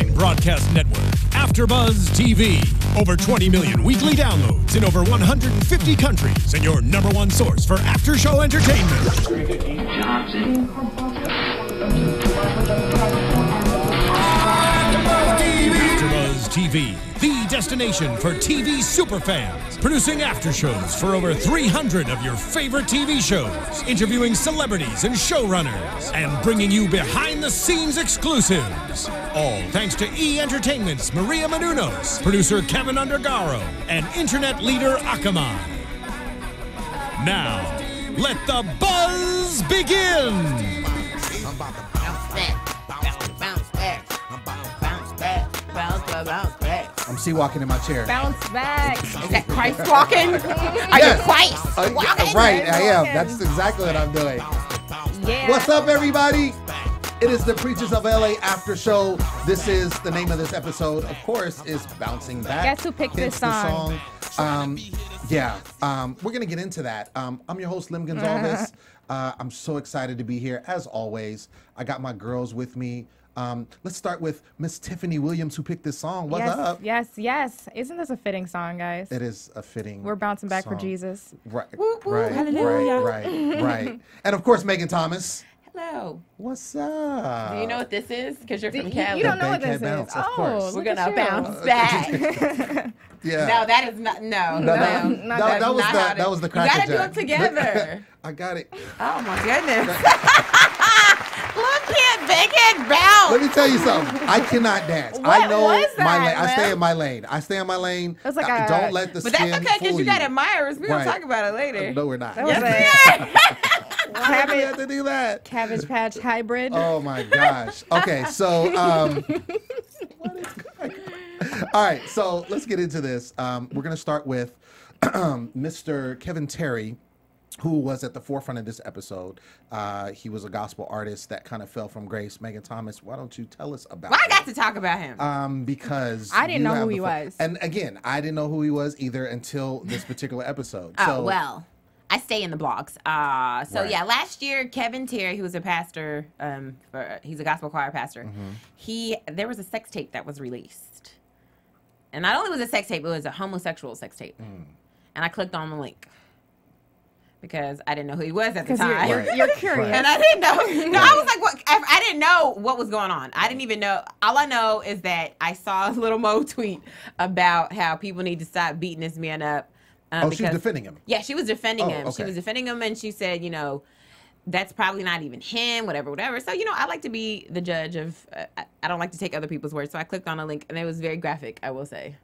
online broadcast network, AFTERBUZZ TV. Over 20 million weekly downloads in over 150 countries, and your #1 source for after-show entertainment. AFTERBUZZ TV, the destination for TV superfans, producing aftershows for over 300 of your favorite TV shows, interviewing celebrities and showrunners, and bringing you behind-the-scenes exclusives. All thanks to E! Entertainment's Maria Menounos, producer Kevin Undergaro, and internet leader Akamai. Now, let the buzz begin! I'm about to bounce back, bounce back, bounce back, bounce back. I'm walking in my chair. Bounce back. Is that Christ walking? Are you Christ walking? Right, I am. That's exactly what I'm doing. Yeah. What's up, everybody? It is the Preachers of L.A. after show. This is the name of this episode. Of course, is Bouncing Back. Guess who picked this song? We're gonna get into that. I'm your host, Lem Gonsalves. I'm so excited to be here. As always, I got my girls with me. Let's start with Miss Tiffany Williams, who picked this song. What's up? Yes. Isn't this a fitting song, guys? It is a fitting. We're bouncing back song. for Jesus. Right, Whoop, whoop, right, hallelujah. right. And of course, Megan Thomas. Hello. What's up? Do you know what this is? Because you're from You Cali. don't know what Bankhead this bounce, is. of course. We're look gonna at bounce you. back. Yeah. No, that is not. No, that that's was not the how to- that was the You Cracker gotta do Jack. it together. I got it. Oh my goodness. Look at Bankhead bounce. Let me tell you something. I cannot dance. I What know was my that, lane. I stay Lem? in my lane. I stay in my lane. It was like Don't let the But skin that's okay because fool you got admirers. We're Right. gonna talk about it later. No, we're not. That was Yes, a Why do we have to do that? Cabbage Patch hybrid. Oh my gosh. Okay, so all right, so let's get into this. We're gonna start with Mr. Kevin Terry, who was at the forefront of this episode. He was a gospel artist that kind of fell from grace. Megan Thomas, why don't you tell us about Why I him? got to talk about him? Because I didn't you know have who the he was. And again, I didn't know who he was either until this particular episode. Oh, So, well, I stay in the blogs. Right. Yeah, last year, Kevin Terry, who was a pastor, he's a gospel choir pastor, there was a sex tape that was released. And not only was it a sex tape, it was a homosexual sex tape. And I clicked on the link because I didn't know who he was at the time. You're curious. And I didn't know. No, I was like, what? I didn't know what was going on. I didn't even know. All I know is that I saw a little Mo tweet about how people need to stop beating this man up. she was defending him. Yeah, she was defending him. Okay. She was defending him, and she said, that's probably not even him, whatever. So, I like to be the judge of, I don't like to take other people's words. So I clicked on a link, and it was very graphic, I will say.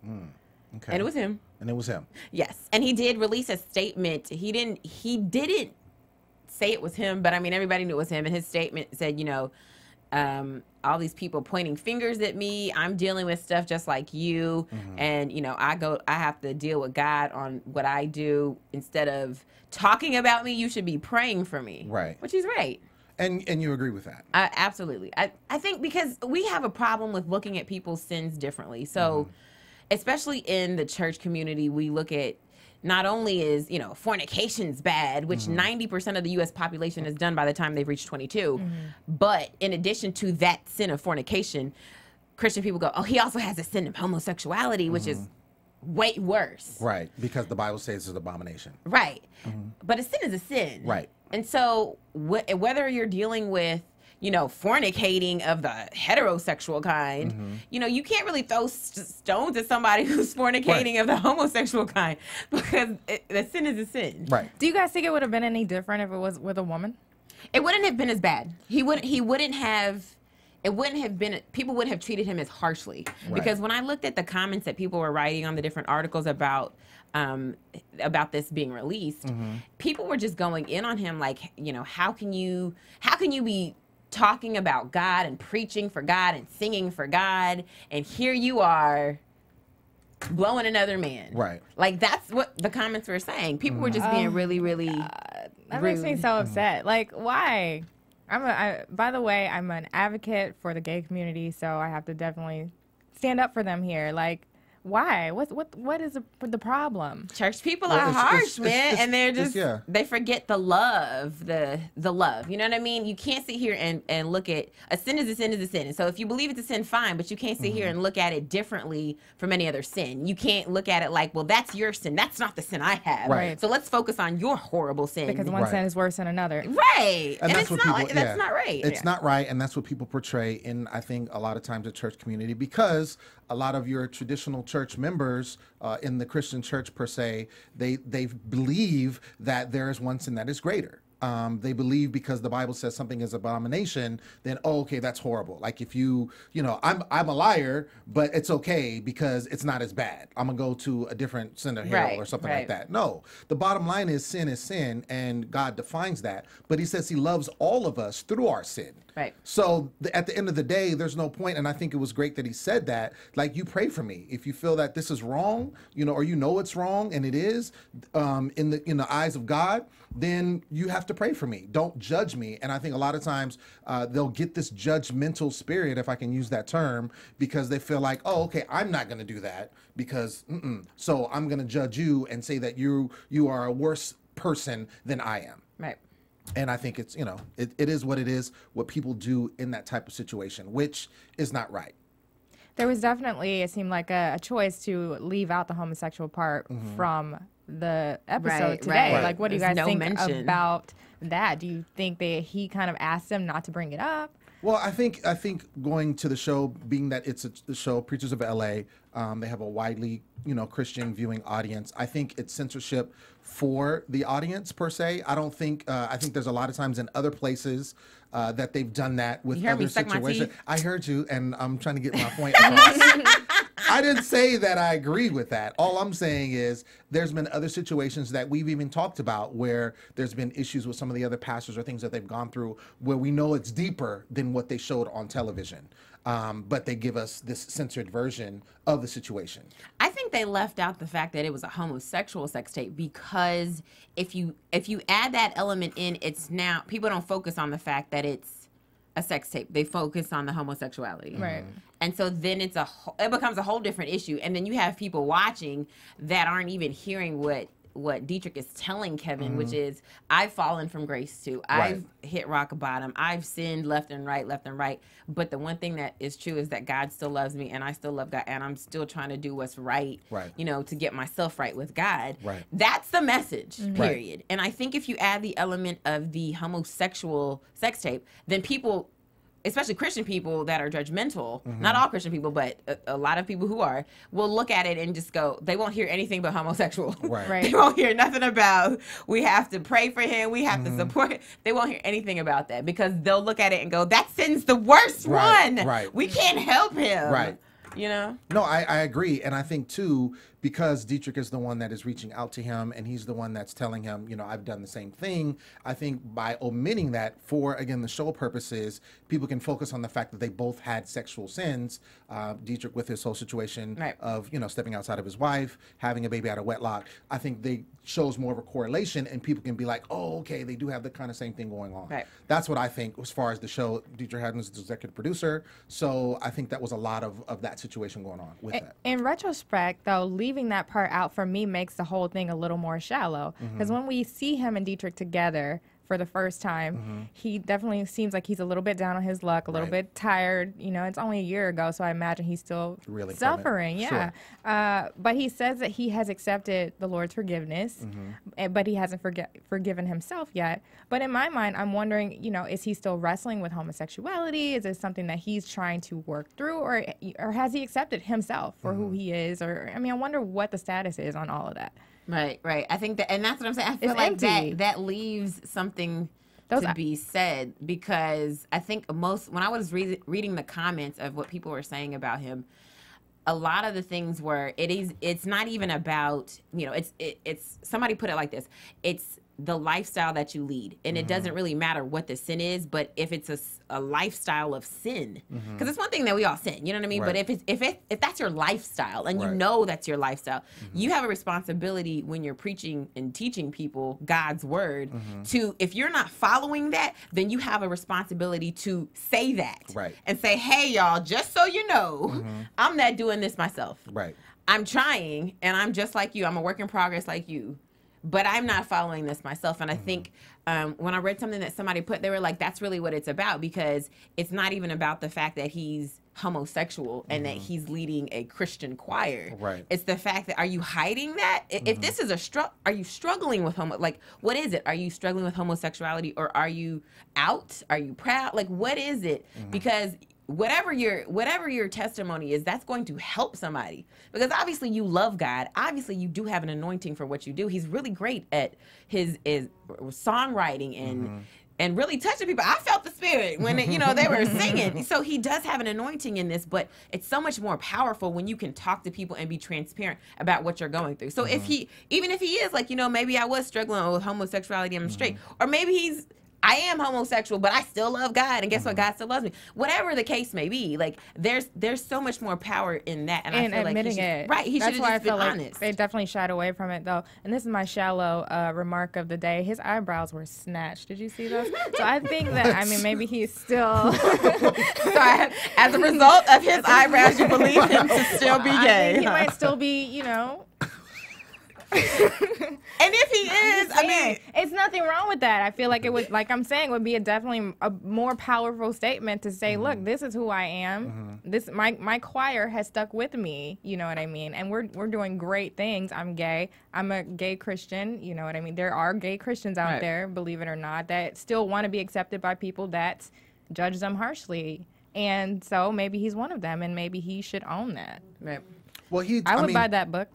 Okay. And it was him. And it was him. Yes. And he did release a statement. He didn't say it was him, but I mean, everybody knew it was him. And his statement said, all these people pointing fingers at me. I'm dealing with stuff just like you. And, I have to deal with God on what I do. Instead of talking about me, you should be praying for me. Right. Which he's right. And you agree with that? Absolutely. I think because we have a problem with looking at people's sins differently. So, especially in the church community, we look at not only is, fornication's bad, which 90% of the U.S. population is done by the time they've reached 22. But in addition to that sin of fornication, Christian people go, oh, he also has a sin of homosexuality, which is way worse. Right, because the Bible says it's an abomination. Right. But a sin is a sin. Right. And so whether you're dealing with, fornicating of the heterosexual kind, you can't really throw stones at somebody who's fornicating of the homosexual kind because the sin is a sin. Right. Do you guys think it would have been any different if it was with a woman? It wouldn't have been as bad. People wouldn't have treated him as harshly. Right. Because when I looked at the comments that people were writing on the different articles about this being released, people were just going in on him like, how can you be talking about God and preaching for God and singing for God, and here you are blowing another man. Right. Like, that's what the comments were saying. People were just being really, really That rude. makes me so upset. Like, why? By the way, I'm an advocate for the gay community, so I have to definitely stand up for them here. Like, Why? What is the problem? Church people are harsh, man, and they're just they forget the love, the love. You know what I mean? You can't sit here and look at a sin is a sin is a sin. And so if you believe it's a sin, fine, but you can't sit here and look at it differently from any other sin. You can't look at it like, well, that's your sin. That's not the sin I have. Right. So let's focus on your horrible sin. Because one sin is worse than another. Right. And it's not that's not right. It's not right, and that's what people portray in, I think, a lot of times the church community, because a lot of your traditional church members in the Christian church per se, they believe that there is one sin that is greater. They believe because the Bible says something is abomination, then okay, that's horrible. Like if you know, I'm a liar, but it's okay because it's not as bad. I'm gonna go to a different sin of hell or something like that. No, the bottom line is sin, and God defines that. But He says He loves all of us through our sin. Right. So at the end of the day, there's no point, and I think it was great that he said that. Like, you pray for me if you feel that this is wrong, or it's wrong, and it is in the eyes of God. Then you have to pray for me. Don't judge me. And I think a lot of times they'll get this judgmental spirit, if I can use that term, because they feel like, oh, okay, I'm not going to do that because so I'm going to judge you and say that you are a worse person than I am. Right. And I think it's, it is what it is, what people do in that type of situation, which is not right. There was definitely, it seemed like a choice to leave out the homosexual part from the episode today. Right. Like, what do you guys think about that? Do you think that he kind of asked them not to bring it up? Well, I think going to the show, being that it's a show, Preachers of L.A., they have a widely, Christian viewing audience. I think it's censorship for the audience per se. I don't think, I think there's a lot of times in other places that they've done that with other situations. I heard you, and I'm trying to get my point across. I didn't say that I agree with that. All I'm saying is there's been other situations that we've even talked about where there's been issues with some of the other pastors or things that they've gone through where we know it's deeper than what they showed on television. But they give us this censored version of the situation. I think they left out the fact that it was a homosexual sex tape because if you add that element in, it's now, people don't focus on the fact that it's a sex tape. They focus on the homosexuality. Right. And so then it becomes a whole different issue. And then you have people watching that aren't even hearing what Dietrich is telling Kevin, which is, I've fallen from grace too. I've hit rock bottom. I've sinned left and right. But the one thing that is true is that God still loves me, and I still love God, and I'm still trying to do what's right, to get myself right with God. Right. That's the message, period. And I think if you add the element of the homosexual sex tape, then people, especially Christian people that are judgmental, not all Christian people, but a lot of people who are, will look at it and just go, they won't hear anything but homosexual. Right. They won't hear nothing about, we have to pray for him, we have to support him. They won't hear anything about that because they'll look at it and go, that sin's the worst one. Right. We can't help him. Right. No, I agree. And I think, too, because Dietrich is the one that is reaching out to him and he's the one that's telling him, I've done the same thing. I think by omitting that for, again, the show purposes, people can focus on the fact that they both had sexual sins. Dietrich with his whole situation of, stepping outside of his wife, having a baby out of wedlock. I think they shows more of a correlation and people can be like, oh, okay, they do have the kind of same thing going on. Right. That's what I think as far as the show. Dietrich Haddon is the executive producer. So I think that was a lot of that situation going on with that. In retrospect, though, leaving that part out for me makes the whole thing a little more shallow. Because when we see him and Dietrich together for the first time, he definitely seems like he's a little bit down on his luck, a little bit tired. It's only a year ago, so I imagine he's still really suffering. Yeah. Sure. But he says that he has accepted the Lord's forgiveness, but he hasn't forgiven himself yet. But in my mind, I'm wondering, is he still wrestling with homosexuality? Is it something that he's trying to work through, or has he accepted himself for who he is? Or I wonder what the status is on all of that. Right. I think that, and that's what I'm saying. I feel like that leaves something to be said, because I think when I was reading the comments of what people were saying about him, a lot of the things were, it's not even about, it's somebody put it like this. It's the lifestyle that you lead. And it doesn't really matter what the sin is, but if it's a lifestyle of sin, because it's one thing that we all sin, you know what I mean? Right. But if that's your lifestyle and you know that's your lifestyle, you have a responsibility when you're preaching and teaching people God's word to, if you're not following that, then you have a responsibility to say that and say, hey, y'all, just so you know, I'm not doing this myself. Right. I'm trying, and I'm just like you. I'm a work in progress like you. But I'm not following this myself. And I think when I read something that somebody put, they were like, that's really what it's about, because it's not even about the fact that he's homosexual and that he's leading a Christian choir. Right. It's the fact that, are you hiding that? If this is are you struggling with like, what is it? Are you struggling with homosexuality, or are you out? Are you proud? Like, what is it? Because whatever your testimony is, that's going to help somebody, because obviously you love God. Obviously you do have an anointing for what you do. He's really great at his songwriting and really touching people. I felt the Spirit when they were singing. So he does have an anointing in this, but it's so much more powerful when you can talk to people and be transparent about what you're going through. So even if he is like, maybe I was struggling with homosexuality and I'm straight, or maybe I am homosexual, but I still love God, and guess what? God still loves me. Whatever the case may be, like there's so much more power in that, and I feel admitting like it. Right, he should have just been honest. Like they definitely shied away from it, though. And this is my shallow remark of the day. His eyebrows were snatched. Did you see those? So I think that maybe he's still. So as a result of his eyebrows, you believe him to still be gay. I think he might still be, And if he is, it's nothing wrong with that. I feel like it would, like I'm saying, would be definitely a more powerful statement to say, look, this is who I am. This my choir has stuck with me. You know what I mean? And we're doing great things. I'm gay. I'm a gay Christian. You know what I mean? There are gay Christians out there, believe it or not, that still want to be accepted by people that judge them harshly. And so maybe he's one of them, and maybe he should own that. right. Well, I would buy that book.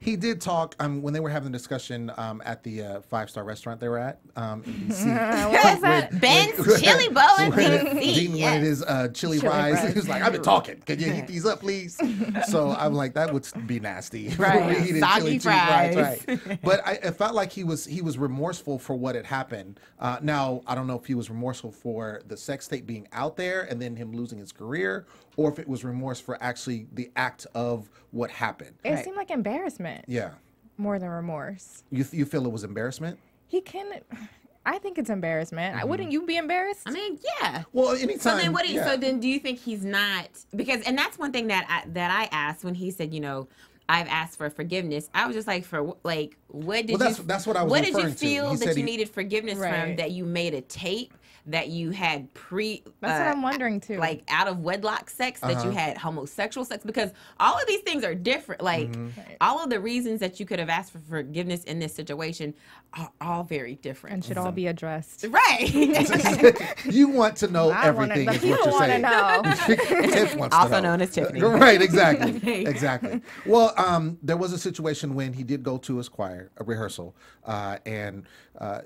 He did talk when they were having a discussion at the 5-star restaurant they were at. What was that? Ben's Chili Bowl and Dean wanted his chili fries. He was like, "I've been talking. Could you heat these up, please?" So I'm like, that would be nasty. Right. Eating Soggy fries. Right. But it felt like he was remorseful for what had happened. Now I don't know if he was remorseful for the sex tape being out there and then him losing his career, or if it was remorse for actually the act of what happened. It seemed like embarrassment. Yeah. More than remorse. You feel it was embarrassment? I think it's embarrassment. Wouldn't you be embarrassed? I mean, yeah. Well, anytime. So then so then do you think he's not, because, and that's one thing that I asked when he said, I've asked for forgiveness. I was just like, what did that's what I was what referring did you feel to. that you needed forgiveness from, that you made a tape, that you had that's what I'm wondering too. Like out of wedlock sex, that you had homosexual sex, because all of these things are different. Like all of the reasons that you could have asked for forgiveness in this situation are all very different. And should all be addressed. Right. You want to know everything is what you're saying. Tiff wants also to know. known as Tiffany. Right, exactly. Exactly. Well, there was a situation when he did go to his choir, a rehearsal, and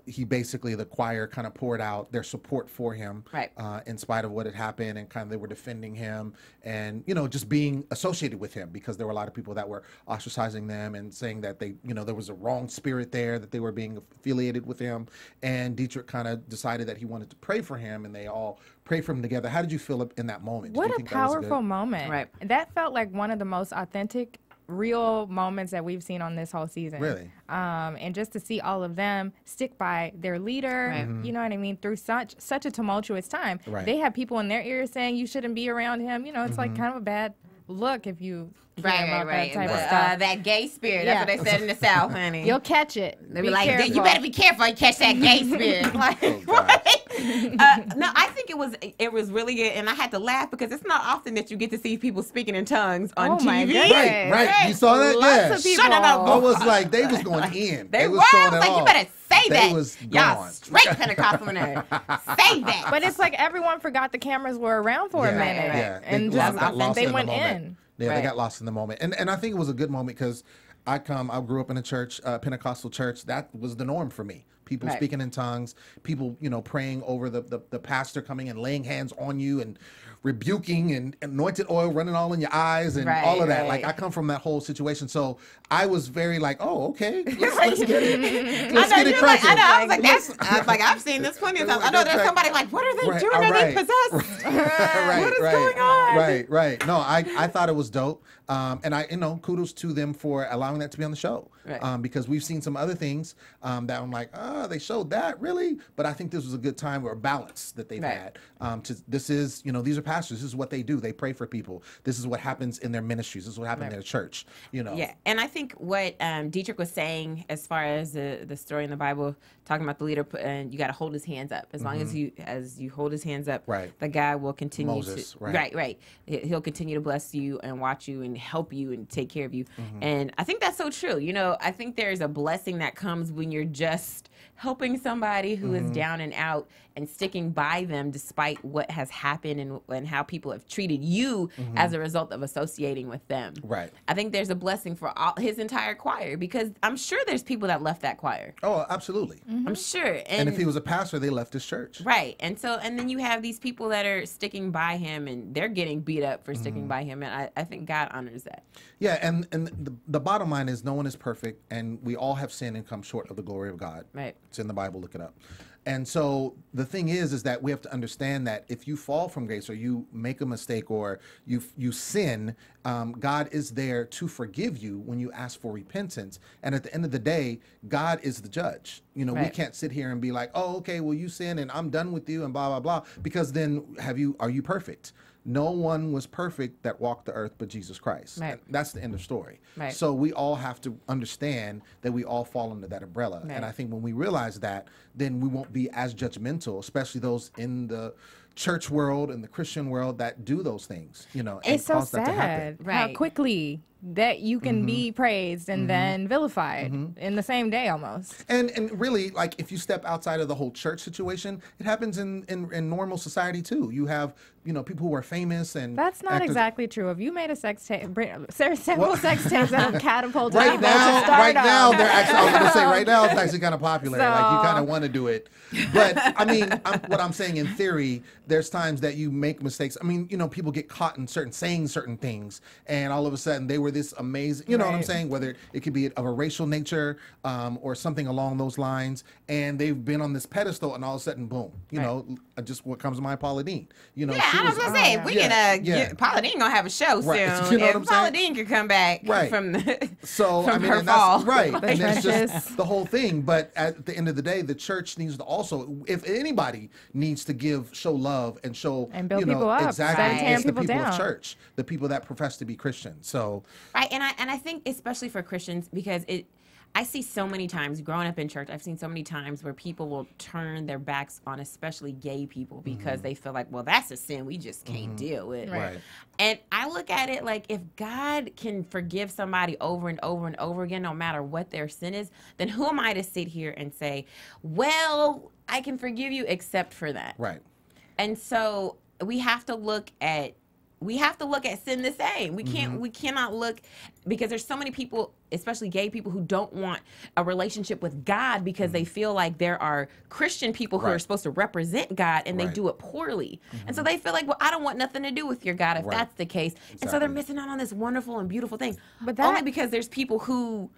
he basically, the choir kind of poured out their support for him, right, in spite of what had happened, and kind of they were defending him and, just being associated with him, because there were a lot of people that were ostracizing them and saying that they, there was a wrong spirit there, that they were being affiliated with him. And Dietrich kind of decided that he wanted to pray for him, and they all prayed for him together. How did you feel in that moment? What a powerful moment. Right. That felt like one of the most authentic, real moments that we've seen on this whole season. Really? And just to see all of them stick by their leader, you know what I mean, through such a tumultuous time. Right. They have people in their ears saying you shouldn't be around him. It's like kind of a bad look if you care about that type of stuff. That gay spirit. That's what they said in the South, honey. You'll catch it. They be like, you better be careful. You catch that gay spirit. Like, no, I think it was really good, and I had to laugh because it's not often that you get to see people speaking in tongues on TV. Right. You saw that? Lots of people. I was like, they was going in. They was were. showing I was it like, off. you better say They that. was Y'all gone. straight Pentecostal in there. Say that. But it's like everyone forgot the cameras were around for a minute. Yeah. And they went in. Yeah, they got lost in the moment. And I think it was a good moment because I grew up in a church, Pentecostal church. That was the norm for me. People speaking in tongues, people, praying over the pastor coming and laying hands on you and rebuking, and anointed oil running all in your eyes and all of that. Like, I come from that whole situation. So I was very like, oh, okay, let's get it. Let's get it cracking. I was like, I've seen this plenty of times. I know there's somebody like, what are they doing? Are they possessed? What is going on? Right. No, I thought it was dope. And I, kudos to them for allowing that to be on the show. Because we've seen some other things that I'm like, they showed that, really? But I think this was a good time or a balance that they've had. This is, these are pastors. This is what they do. They pray for people. This is what happens in their ministries. This is what happens in their church, Yeah, and I think what Dietrich was saying as far as the story in the Bible, talking about the leader, and you got to hold his hands up. As long as you hold his hands up, the God will continue Moses, to... Right. He'll continue to bless you and watch you and help you and take care of you. And I think that's so true. I think there's a blessing that comes when you're just helping somebody who is down and out and sticking by them despite what has happened and how people have treated you as a result of associating with them. Right. I think there's a blessing for his entire choir, because I'm sure there's people that left that choir. Oh, absolutely. I'm sure. And if he was a pastor, they left his church. Right. And then you have these people that are sticking by him, and they're getting beat up for sticking by him. And I think God honors that. Yeah, and the bottom line is no one is perfect, and we all have sinned and come short of the glory of God. Right. It's in the Bible. Look it up. And so the thing is that we have to understand that if you fall from grace or you make a mistake or you sin, God is there to forgive you when you ask for repentance. And at the end of the day, God is the judge. We can't sit here and be like, oh, okay, well, you sin and I'm done with you and blah, blah, blah. Because then are you perfect? No one was perfect that walked the earth but Jesus Christ. Right. That's the end of story. Right. So we all have to understand that we all fall under that umbrella. Right. And I think when we realize that, then we won't be as judgmental, especially those in the church world and the Christian world that do those things, and it's so cause that to happen. sad how quickly that you can be praised and then vilified in the same day almost. And really, like, if you step outside of the whole church situation, it happens in normal society too. You have, people who are famous and that's not actors. Exactly true. If you made a sex tape, several sex tapes that have catapulted right people now, to stardom. right now, they're actually. I was gonna say right now it's actually kind of popular. Like you kind of want to do it, but I mean, what I'm saying in theory, there's times that you make mistakes. I mean, people get caught in saying certain things, and all of a sudden they were this amazing. You know what I'm saying? Whether it could be of a racial nature or something along those lines, and they've been on this pedestal, and all of a sudden, boom. Just what comes to mind, Paula Deen. I was gonna say, we Paula Deen gonna have a show soon. You know what I'm Paula saying? Dean could come back from the from her and fall. that's right. And that's just the whole thing. But at the end of the day, the church needs to also, if anybody needs to show love and show and build people up, exactly, it's the people down. of church, the people that profess to be Christian. So right, and I think especially for Christians, because I see so many times growing up in church, I've seen so many times where people will turn their backs on especially gay people because they feel like, well, that's a sin we just can't deal with. Right. And I look at it like, if God can forgive somebody over and over and over again, no matter what their sin is, then who am I to sit here and say, well, I can forgive you except for that. Right. And so we have to look at sin the same. We cannot look, because there's so many people, especially gay people, who don't want a relationship with God because they feel like there are Christian people who are supposed to represent God and they do it poorly. And so they feel like, well, I don't want nothing to do with your God if that's the case. Exactly. And so they're missing out on this wonderful and beautiful thing. But only because there's people who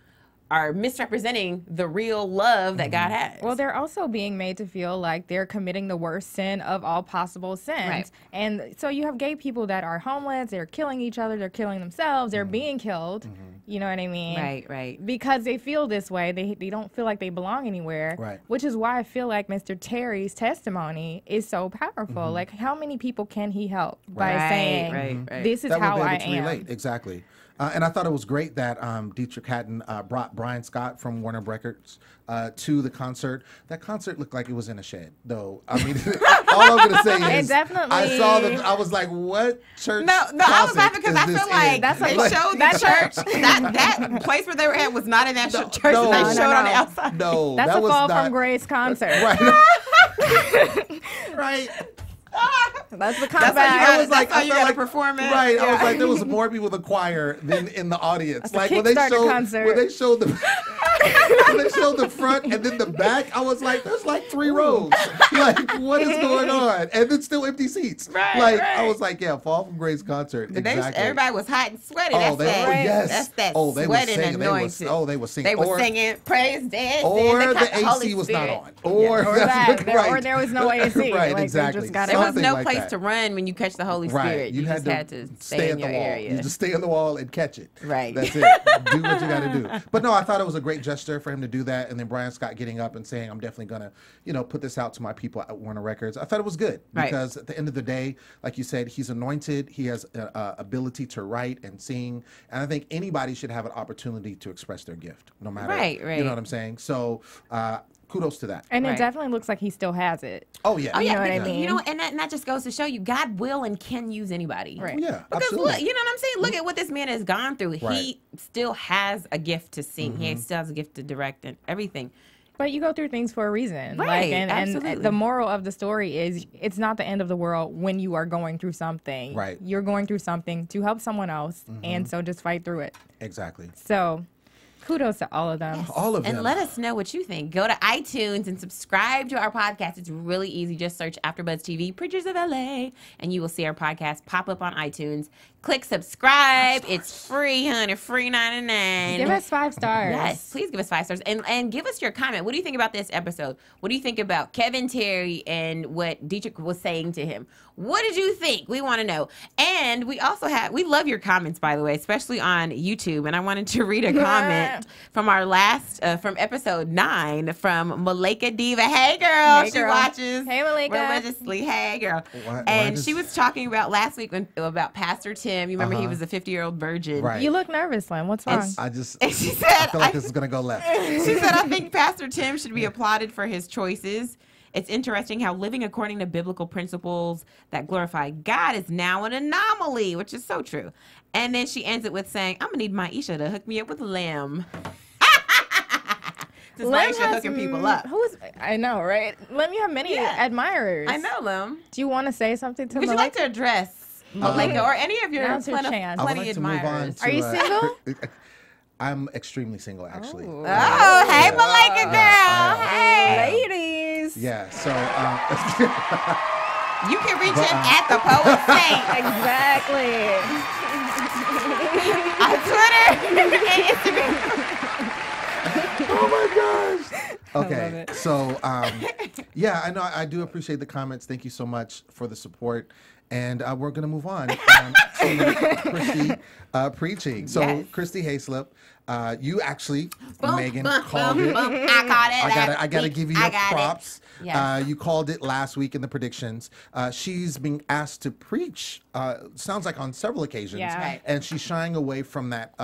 are misrepresenting the real love that God has. Well, they're also being made to feel like they're committing the worst sin of all possible sins. Right. And so you have gay people that are homeless, they're killing each other, they're killing themselves, they're being killed. You know what I mean? Right. Because they feel this way. They don't feel like they belong anywhere. Right. Which is why I feel like Mr. Terry's testimony is so powerful. Like, how many people can he help by saying, this is how I am? Relate. Exactly. And I thought it was great that Dietrich Haddon brought Brian Scott from Warner Records to the concert. That concert looked like it was in a shed, though. I mean, all I'm going to say is, I saw them. I was like, what church? No, I was laughing because I feel like they showed that church. That place where they were at was not in that church that they showed on the outside. No, that's that a was Fall not, from Grace concert. Right. Right. That's the comeback. That's how you got to perform it. Right. I was like, there was more people in the choir than in the audience. That's like when they showed the when they showed the front and then the back, I was like, there's like 3 rows. Like, what is going on? And then still empty seats. Right. I was like, yeah, Fall from Grace concert. Exactly. Everybody was hot and sweaty. That's that they sweating were singing. anointing. They were singing. They were singing praise dance. Or the AC was not on. Or there was no AC. Right, exactly. There was no place to run when you catch the Holy Spirit. You just had to stay in your area. You just stay on the wall and catch it. Right. That's it. Do what you got to do. But no, I thought it was a great gesture for him to do that, and then Brian Scott getting up and saying, I'm definitely going to, you know, put this out to my people at Warner Records. I thought it was good because at the end of the day, like you said, he's anointed. He has ability to write and sing. And I think anybody should have an opportunity to express their gift, no matter, you know what I'm saying? So, kudos to that. And it definitely looks like he still has it. Oh, yeah. Oh, yeah. You know what I mean? You know, and that just goes to show you God will and can use anybody. Right. Yeah, because absolutely. look, you know what I'm saying? Look at what this man has gone through. He still has a gift to sing. He still has a gift to direct and everything. But you go through things for a reason. Right, and the moral of the story is it's not the end of the world when you are going through something. Right. You're going through something to help someone else, and so just fight through it. Exactly. So kudos to all of them. Yes. All of them. And let us know what you think. Go to iTunes and subscribe to our podcast. It's really easy. Just search AFTERBUZZ TV, Preachers of L.A., and you will see our podcast pop up on iTunes. Click subscribe. It's free, honey. Free 99. Give us 5 stars. Yes, please give us 5 stars. And give us your comment. What do you think about this episode? What do you think about Kevin Terry and what Dietrich was saying to him? What did you think? We want to know. And we also we love your comments, by the way, especially on YouTube. And I wanted to read a comment from our last, from episode 9 from Malika Diva. Hey, girl. Hey, she girl. watches Hey, Malika. religiously. Hey, girl. Why She was talking about last week about Pastor Tim. You remember he was a 50-year-old virgin. Right. You look nervous, Lem. What's wrong? I just, And she said, I feel like this is going to go left. She said, I think Pastor Tim should be applauded for his choices. It's interesting how living according to biblical principles that glorify God is now an anomaly, which is so true. And then she ends it with saying, I'm going to need Maisha to hook me up with Lem. Lem Maisha hooking people up. I know, right? Lem, you have many admirers. I know, Lem. Do you want to say something to Would you like to address Malika or any of your Now's your chance. I would plenty like to move on admirers? to, Are you single? I'm extremely single, actually. Oh, hey, Malika girl. Hey. Ladies. Yeah, so You can reach him at the Poet Saint. Exactly. On Twitter and Instagram. oh my gosh. I love Okay, it. so yeah, I know I do appreciate the comments. Thank you so much for the support. And we're going to move on to Christy preaching. So, Yes. Christy Hayslip, you actually, Boom, Megan, boom, called boom, it. boom. I caught it. I gotta give you your props. Yes. You called it last week in the predictions. She's being asked to preach, sounds like on several occasions. Yeah. Right. And she's shying away from that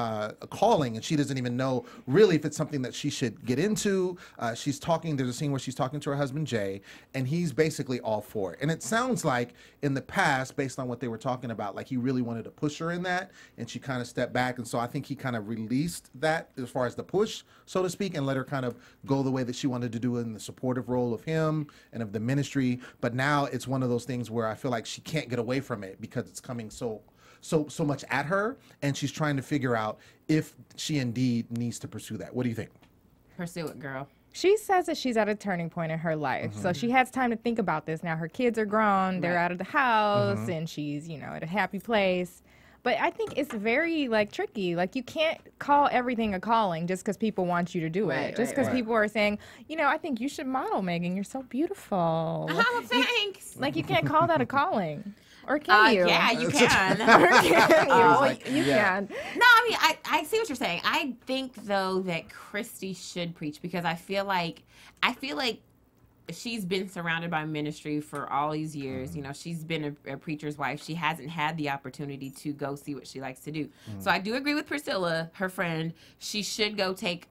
calling, and she doesn't even know really if it's something that she should get into. She's talking, there's a scene where she's talking to her husband, Jay, and he's basically all for it. And it sounds like in the past, based on what they were talking about, like he really wanted to push her in that, and she kind of stepped back. And so I think he kind of released that as far as the push, so to speak, and let her kind of go the way that she wanted to do in the supportive role of him and of the ministry. But now it's one of those things where I feel like she can't get away from it because it's coming so much at her, and she's trying to figure out if she indeed needs to pursue that. What do you think? Pursue it, girl. She says that she's at a turning point in her life. So she has time to think about this. Now her kids are grown, they're out of the house, and she's, at a happy place. But I think it's very tricky. Like, you can't call everything a calling just because people want you to do it. Just because people are saying, I think you should model, Megan. You're so beautiful. Oh, thanks. You can't call that a calling. Or can you? Yeah, you can. Or can you? You can. No, I mean, I see what you're saying. I think, though, that Christy should preach because I feel like she's been surrounded by ministry for all these years. She's been a preacher's wife. She hasn't had the opportunity to go see what she likes to do. So I do agree with Priscilla, her friend. She should go take,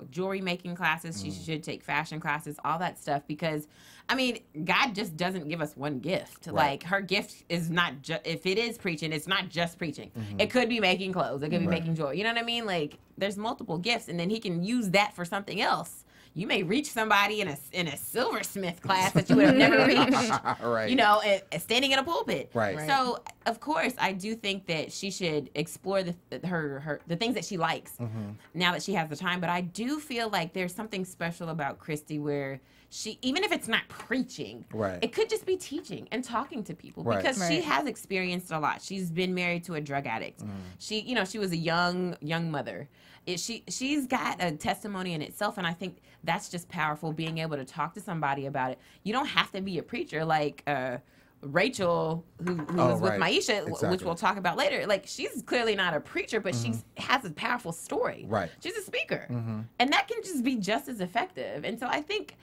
jewelry making classes. She should take fashion classes, all that stuff. Because, I mean, God just doesn't give us one gift. Right. Like, her gift is not just, if it is preaching, it's not just preaching. It could be making clothes. It could be making jewelry. You know what I mean? Like, there's multiple gifts, and then he can use that for something else. You may reach somebody in a silversmith class that you would have never reached. Right. Standing in a pulpit. Right. So, of course, I do think that she should explore the things that she likes now that she has the time. But I do feel like there's something special about Christy where she, even if it's not preaching, it could just be teaching and talking to people because she has experienced a lot. She's been married to a drug addict. She was a young mother. She's got a testimony in itself, and I think that's just powerful, being able to talk to somebody about it. You don't have to be a preacher like Rachel, who was with Maisha, Exactly. which we'll talk about later, like she's clearly not a preacher, but she has a powerful story. Right. She's a speaker, and that can just be just as effective. And so I think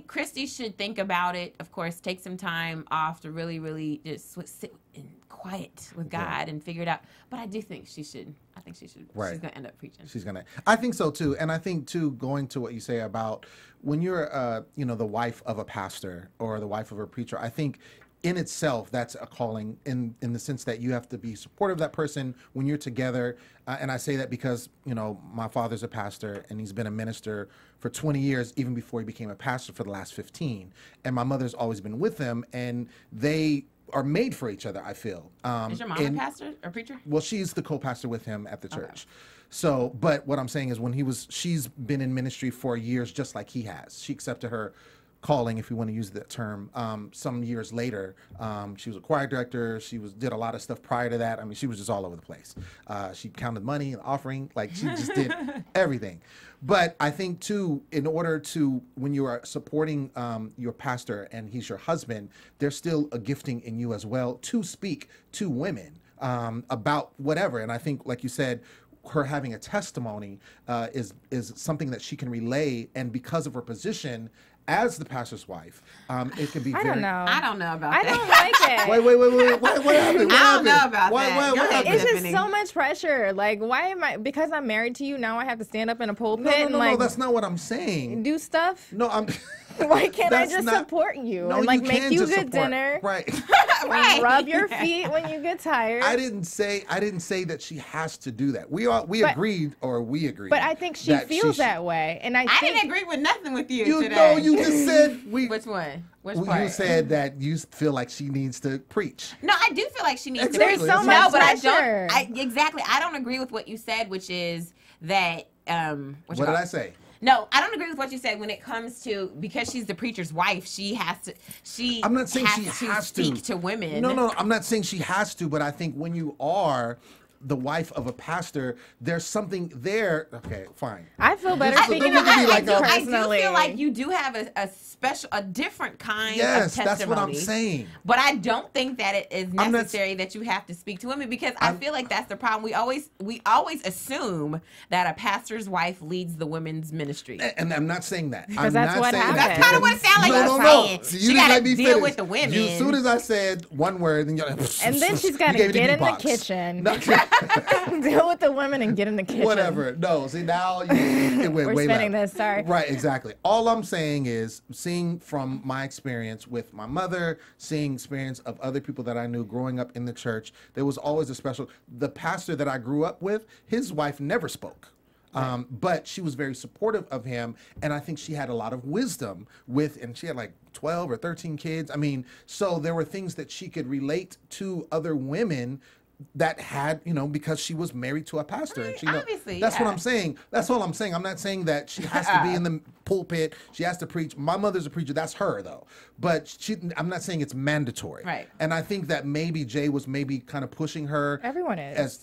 Christy should think about it. Of course, take some time off to really, really just sit in quiet with God and figure it out. But I do think she should. I think she should. Right. She's gonna end up preaching. She's gonna. I think so too, and I think too, going to what you say about when you're, the wife of a pastor or the wife of a preacher. I think in itself that's a calling in the sense that you have to be supportive of that person when you're together. And I say that because my father's a pastor and he's been a minister for 20 years, even before he became a pastor for the last 15. And my mother's always been with him, and they are made for each other, I feel. Is your mom a pastor or preacher? Well, she's the co-pastor with him at the church. So, but what I'm saying is she's been in ministry for years, just like he has. She accepted her calling, if you want to use that term, some years later. She was a choir director. She did a lot of stuff prior to that. I mean, she was just all over the place. She counted money and offering, like she just did everything. But I think too, in order to, when you are supporting your pastor and he's your husband, there's still a gifting in you as well to speak to women about whatever. And I think, like you said, her having a testimony is something that she can relay, and because of her position as the pastor's wife, it can be I don't know. I don't know about I that. don't like it. Wait. What happened? I don't know about that. Go ahead, It's just Tiffany. so much pressure. Like, why am I? Because I'm married to you now, I have to stand up in a pulpit No, and like that's not what I'm saying. do stuff. No, I'm. Why can't I That's just not- support you No, and like you make can you just good support. dinner? Right. Right. Rub your feet when you get tired. I didn't say that she has to do that. We agreed. But I think she feels that way, and I think didn't agree with nothing with you You today. know, you just said Which one? Which part? You said that you feel like she needs to preach. No, I do feel like she needs to. Exactly. There's so No, much but pressure. exactly. I don't agree with what you said, which is that. What did I say? No, I don't agree with what you said when it comes to, because she's the preacher's wife, she has to. I'm not saying she has to speak to women. No, I'm not saying she has to, but I think when you are the wife of a pastor, there's something there. Okay, fine. I feel better This is- speaking this to is you like a- I do personally. feel like you do have a different kind of testimony. Yes, that's what I'm saying. But I don't think that it is necessary that you have to speak to women, because I feel like that's the problem. We always assume that a pastor's wife leads the women's ministry. And I'm not saying that. Because I'm that's not what saying happens. that. That's kind of what it sounds like you're saying. So you She didn't got to let me deal finish. with the women. As soon as I said one word, then you're like, And then she's got you to gave it get in the beatbox. kitchen, No, deal with the women, and get in the kitchen. whatever. No, see, now it went We're way spinning left. this. Sorry. Right, exactly. All I'm saying is, seeing from my experience with my mother, seeing experience of other people that I knew growing up in the church, there was always the pastor that I grew up with, his wife never spoke. But she was very supportive of him, and I think she had a lot of wisdom and she had like 12 or 13 kids. I mean, so there were things that she could relate to other women that had, because she was married to a pastor. Right, And she obviously, that's what yeah. I'm saying. That's all I'm saying. I'm not saying that she has to be in the pulpit. She has to preach. My mother's a preacher. That's her, though. But I'm not saying it's mandatory. Right. And I think that maybe Jay was kind of pushing her. Everyone is. As,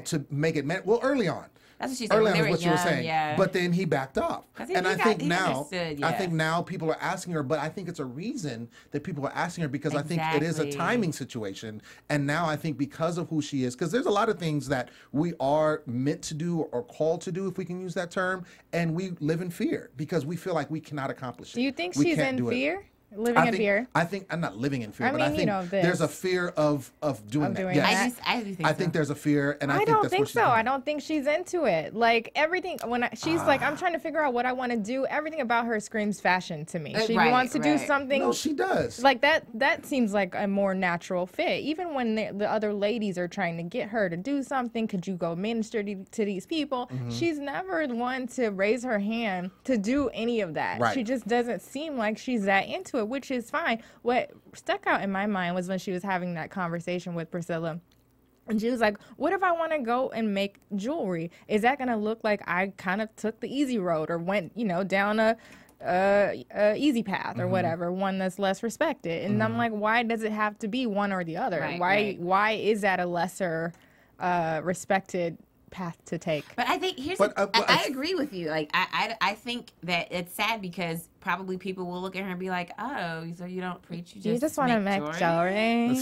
to make it, early on. That's what she said. Early When on they is were what you were young, saying. yeah. But then he backed off. 'Cause he And I got- think he now, understood, I yeah. think now people are asking her, but I think it's a reason that people are asking her, because I think it is a Exactly. timing situation. And now I think because of who she is, because there's a lot of things that we are meant to do or called to do, if we can use that term, and we live in fear because we feel like we cannot accomplish it. Do you think We she's can't in do it. fear? Living in fear? I think I'm not living in fear, I but I mean, think there's a fear of doing that. doing Yes. that. I do think I so. think there's a fear, and I I think don't that's think what she's so. doing. I don't think she's into it. Like everything she's like, I'm trying to figure out what I want to do. Everything about her screams fashion to me. She Right, wants to do right. something. No, she does. Like that seems like a more natural fit. Even when the other ladies are trying to get her to do something, could you go minister to these people? Mm-hmm. She's never one to raise her hand to do any of that. Right. She just doesn't seem like she's that into it, which is fine. What stuck out in my mind was when she was having that conversation with Priscilla. And she was like, what if I want to go and make jewelry? Is that going to look like I kind of took the easy road or went, down a easy path or whatever, one that's less respected? And I'm like, why does it have to be one or the other? Right, Why is that a lesser respected path to take? But I think I agree with you. Like I think that it's sad because probably people will look at her and be like, "Oh, so you don't preach, You just want to make jewelry."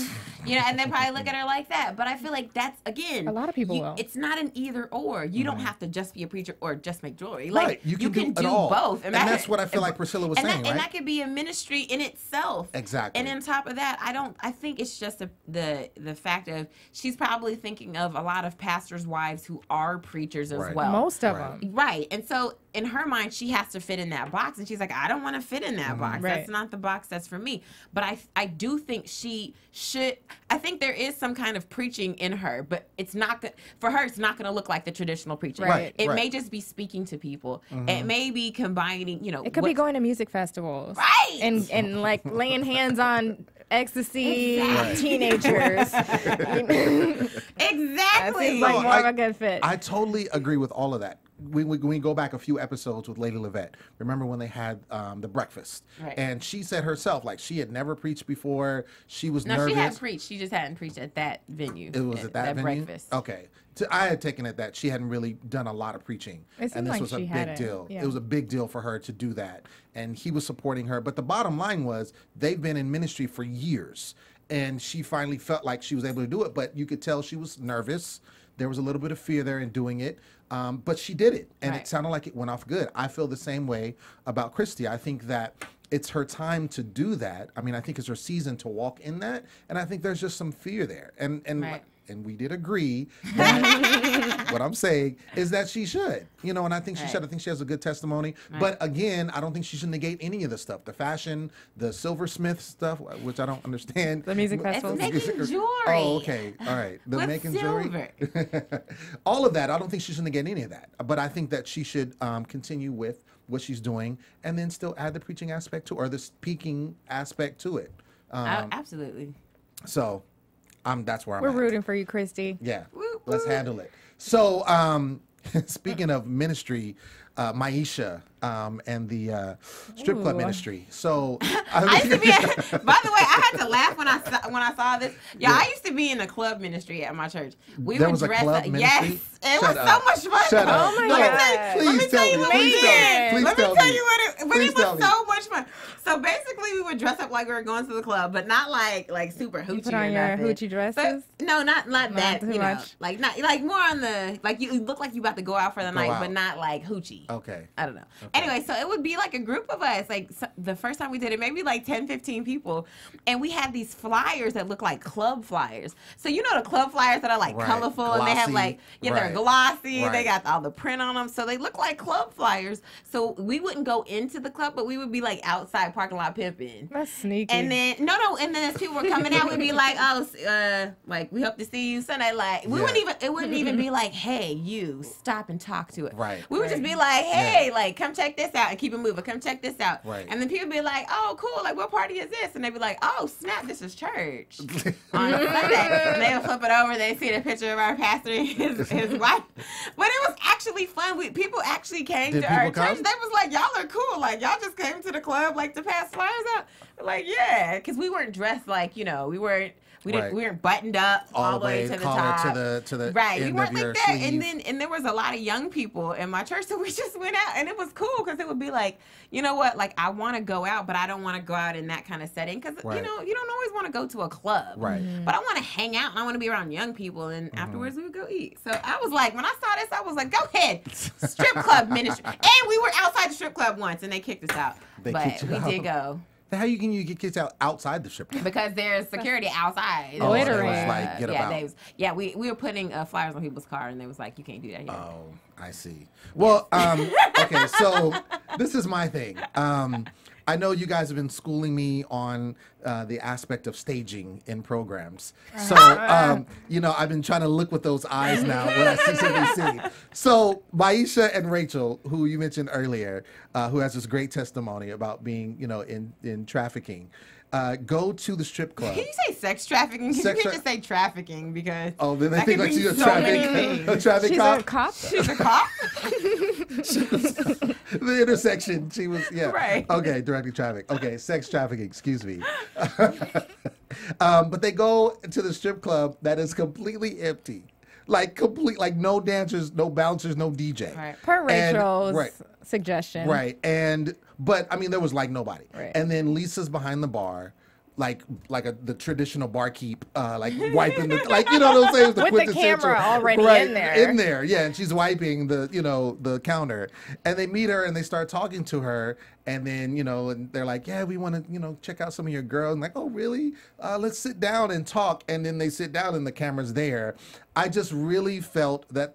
You know, and they probably look at her like that. But I feel like that's, again, a lot of people will. It's not an either or. You don't have to just be a preacher or just make jewelry. Right. Like You can do both. And that's what I feel like Priscilla was saying, right? And that could be a ministry in itself. Exactly. And on top of that, I think it's just the fact of she's probably thinking of a lot of pastors' wives who are preachers as well. Most of them. Right. And so in her mind, she has to fit in that box. And she's like, I don't want to fit in that box. Right. That's not the box that's for me. But I do think she should, I think there is some kind of preaching in her, but it's not, for her, it's not going to look like the traditional preaching. Right. It may just be speaking to people. It may be combining, It could be going to music festivals. Right. And like laying hands on ecstasy teenagers. Exactly. That seems like more of a good fit. I totally agree with all of that. When we go back a few episodes with Lady Levette, remember when they had the breakfast? Right. And she said herself, like, she had never preached before. She was nervous. No, she hadn't preached. She just hadn't preached at that venue. It was at that venue? breakfast. Okay. I had taken it that she hadn't really done a lot of preaching. It seemed And this like was a she big hadn't, deal. yeah. It was a big deal for her to do that. And he was supporting her. But the bottom line was they've been in ministry for years. And she finally felt like she was able to do it. But you could tell she was nervous. There was a little bit of fear there in doing it. But she did it. And it sounded like it went off good. I feel the same way about Christy. I think that it's her time to do that. I mean, I think it's her season to walk in that. And I think there's just some fear there. And we did agree that what I'm saying is that she should, you know, and I think she should. I think she has a good testimony. But again, I don't think she should negate any of the stuff, the fashion, the silversmith stuff, which I don't understand. The music It's festivals. making jewelry. Oh, okay. All right. The With making silver. jewelry. All of that. I don't think she should negate any of that. But I think that she should continue with what she's doing and then still add the preaching aspect to, or the speaking aspect to it. Absolutely. So that's where I'm We're at. rooting for you, Christy. Yeah, let's handle it. So, speaking of ministry, Maisha and the strip club Ooh. ministry. So, I used to be. By the way, I had to laugh when I saw this. Yeah, I used to be in a club ministry at my church. We There would was a dress club up. ministry? Yes, it Shut was up. so much fun. Shut up. Oh my No, God. Let me please tell tell you me. what we Please tell me. did. Please Let me tell tell me. you what it. But Please it tell was me. so much fun. So basically, we would dress up like we were going to the club, but not like super hoochie. You put on or your nothing. hoochie dresses? But, no, not that. too You know, much. like not like more on the like you look like you about to go out for the night, out. but not like hoochie. Okay. I don't know. Anyway, so it would be like a group of us. Like the first time we did it, maybe like 10, 15 people. And we had these flyers that look like club flyers. So you know the club flyers that are like Right. colorful and they have Glossy. like, they're Right. glossy. Right. They got all the print on them. So they look like club flyers. So we wouldn't go into the club, but we would be like outside parking lot pimping. That's sneaky. And then and then as people were coming out, we'd be like, like we hope to see you Sunday. Like we wouldn't even, it wouldn't even be like, hey, you stop and talk to it. Right. We would just be like, hey, like come check this out and keep it moving. Come check this out. Right. And then people would be like, oh, cool. Like what party is this? And they'd be like, oh, snap, this is church on Sunday. And they would flip it over. They see the picture of our pastor and his wife. But it was actually fun. People actually came Did to our people church. come? They was like, y'all are cool. Like y'all just came to the club like to pass flyers out. Like yeah, because we weren't dressed like we weren't. We weren't buttoned up all the way to the collar top. to the right, we end weren't of like your that. sleeve. And there was a lot of young people in my church, so we just went out, and it was cool because it would be like, you know what, like I want to go out, but I don't want to go out in that kind of setting because Right. you don't always want to go to a club, Right. But I want to hang out and I want to be around young people, and afterwards we would go eat. So I was like, when I saw this, I was like, go ahead, strip club ministry, and we were outside the strip club once, and they kicked us out, They but kicked you we out. did go. How you get kicked out outside the strip club? Because there's security outside. Oh, Loitering. they was like, get about. We were putting flyers on people's car, and they was like, you can't do that here. Oh, I see. Well, okay, so this is my thing. I know you guys have been schooling me on the aspect of staging in programs. So, I've been trying to look with those eyes now when I see something. So, Maisha and Rachel, who you mentioned earlier, who has this great testimony about being, in trafficking, go to the strip club. Can you say sex trafficking? You can't just say trafficking because Oh, then they that think could like she's be a so many things. traffic She's cop. a cop. She's a cop? The intersection. She was, yeah. Right. Okay, directing traffic. Okay, sex trafficking, excuse me. But they go to the strip club that is completely empty, like complete, like no dancers, no bouncers, no DJ. Right. Per And- Rachel's right. suggestion. Right. But I mean, there was like nobody. Right. And then Lisa's behind the bar, like the traditional barkeep, like wiping the, like, you know what I'm saying? With the quintessential- camera already right, in there. In there, yeah. And she's wiping the, the counter. And they meet her and they start talking to her. And then, and they're like, yeah, we want to, check out some of your girls. And like, oh, really? Let's sit down and talk. And then they sit down and the camera's there. I just really felt that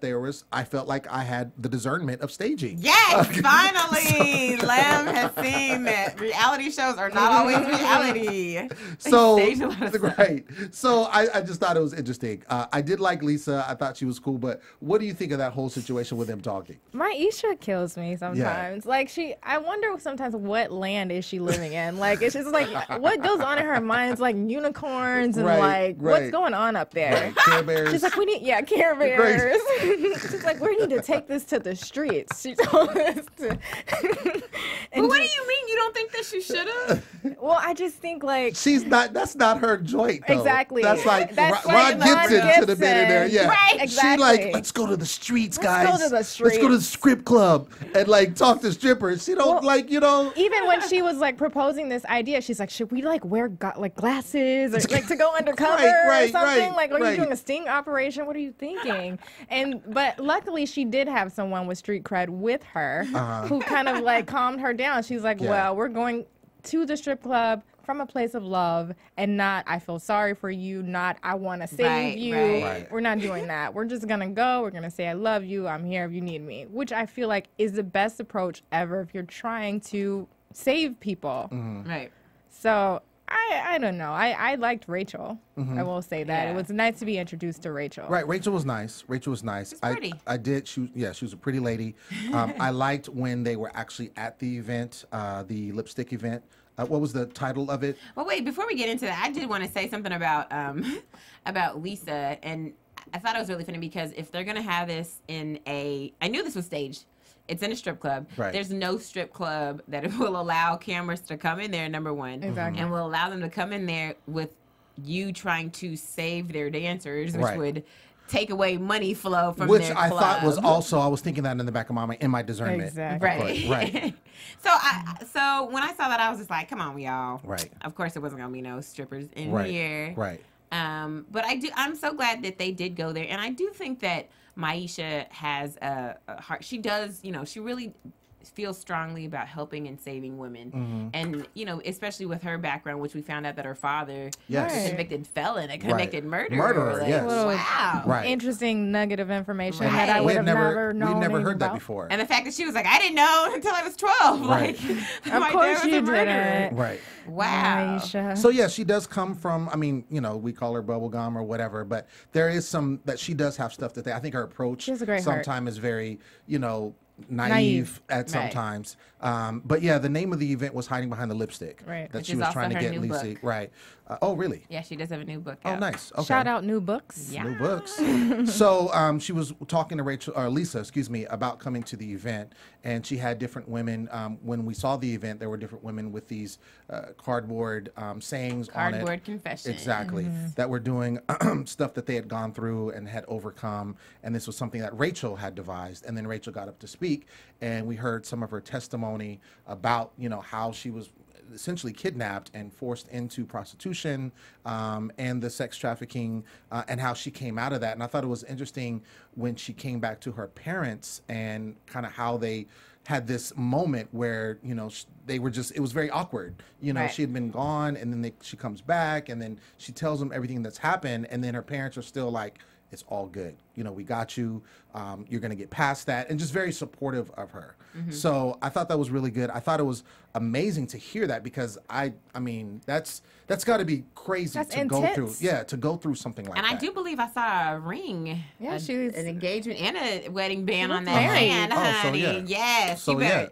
I felt like I had the discernment of staging. Yes, finally, Lem has seen that reality shows are not always reality. So, They stage a lot of stuff. right. So I just thought it was interesting. I did like Lisa. I thought she was cool. But what do you think of that whole situation with them talking? Maisha kills me sometimes. Like I wonder sometimes what land is she living in? Like it's just like what goes on in her mind is like unicorns and Right, what's right. going on up there. Care Bears. She's like, Care Bears. She's like, we need to take this to the streets. She told us to. But what do you mean you don't think that she should have? Well, I just think like That's not her joint, though. Exactly. That's like That's Ron like Ron Gibson should have been in there. Gibson. Yeah. Right. She Exactly. like, let's go to the streets, guys. go to the Let's go to the streets. strip club and like talk to strippers. She don't even when she was like proposing this idea, she's like, should we like wear like glasses or like to go undercover Right, or something? right, Like, are right. you doing a sting operation? What are you thinking? But luckily she did have someone with street cred with her who kind of like calmed her down. She's like, Yeah. well, we're going to the strip club from a place of love and not I feel sorry for you, not I want to save Right, you. right. We're not doing that. We're just going to go. We're going to say I love you. I'm here if you need me, which I feel like is the best approach ever if you're trying to save people. Right. So I don't know. I liked Rachel. I will say that. Yeah. It was nice to be introduced to Rachel. Right, Rachel was nice. She's pretty. I did. She was a pretty lady. I liked when they were actually at the event, the lipstick event. What was the title of it? Well, wait, before we get into that, I did want to say something about about Lisa, and I thought it was really funny because if they're gonna have this I knew this was staged. It's in a strip club. Right. There's no strip club that will allow cameras to come in there, number one. Exactly. And will allow them to come in there with you trying to save their dancers, which Right. would take away money flow from Which their I thought was club. also, I was thinking that in the back of my discernment. Exactly. Of course. Right. So when I saw that, I was just like, come on, y'all. Right. Of course, there wasn't gonna be no strippers in Right. here. Right. But I'm so glad that they did go there, and I do think that Maisha has a heart. She does, she really feels strongly about helping and saving women, and especially with her background, which we found out that her father Yes. is a Right. convicted felon, a convicted murderer. Murderer, yes. Wow. Right. Interesting nugget of information Right. that I We would had have never known. we'd never anything heard that about. before. And the fact that she was like, I didn't know until I was 12. Right. Like, Of my course dad was you a murderer. didn't. Right. Wow. Maisha. So yeah, she does come from. I mean, we call her bubblegum or whatever, but there is some that she does have stuff that I think her approach She has a great heart. sometimes is very, naive Naive. at some Right. times. But yeah, the name of the event was Hiding Behind the Lipstick. Right. That Which she is was also trying to her get new Lisa. book. Right. Oh really? Yeah, she does have a new book Oh out. nice. Okay. Shout out New Books. Yeah. New books. So she was talking to Lisa, about coming to the event, and she had different women. When we saw the event, there were different women with these cardboard sayings on it. Cardboard confession. Exactly. That were doing stuff that they had gone through and had overcome, and this was something that Rachel had devised. And then Rachel got up to speak, and we heard some of her testimony about how she was essentially kidnapped and forced into prostitution and the sex trafficking and how she came out of that. And I thought it was interesting when she came back to her parents and kind of how they had this moment where they were just, it was very awkward. Right. She had been gone, and then she comes back, and then she tells them everything that's happened, and then her parents are still like, it's all good. We got you. You're going to get past that. And just very supportive of her. So I thought that was really good. I thought it was amazing to hear that because I mean, that's got to be crazy That's to go through. intense. Yeah, to go through something like And that. I do believe I saw a ring. Yeah, a- she's- an engagement and a wedding band on that married. hand, Oh, so honey. yeah. Yes, So you yeah, better.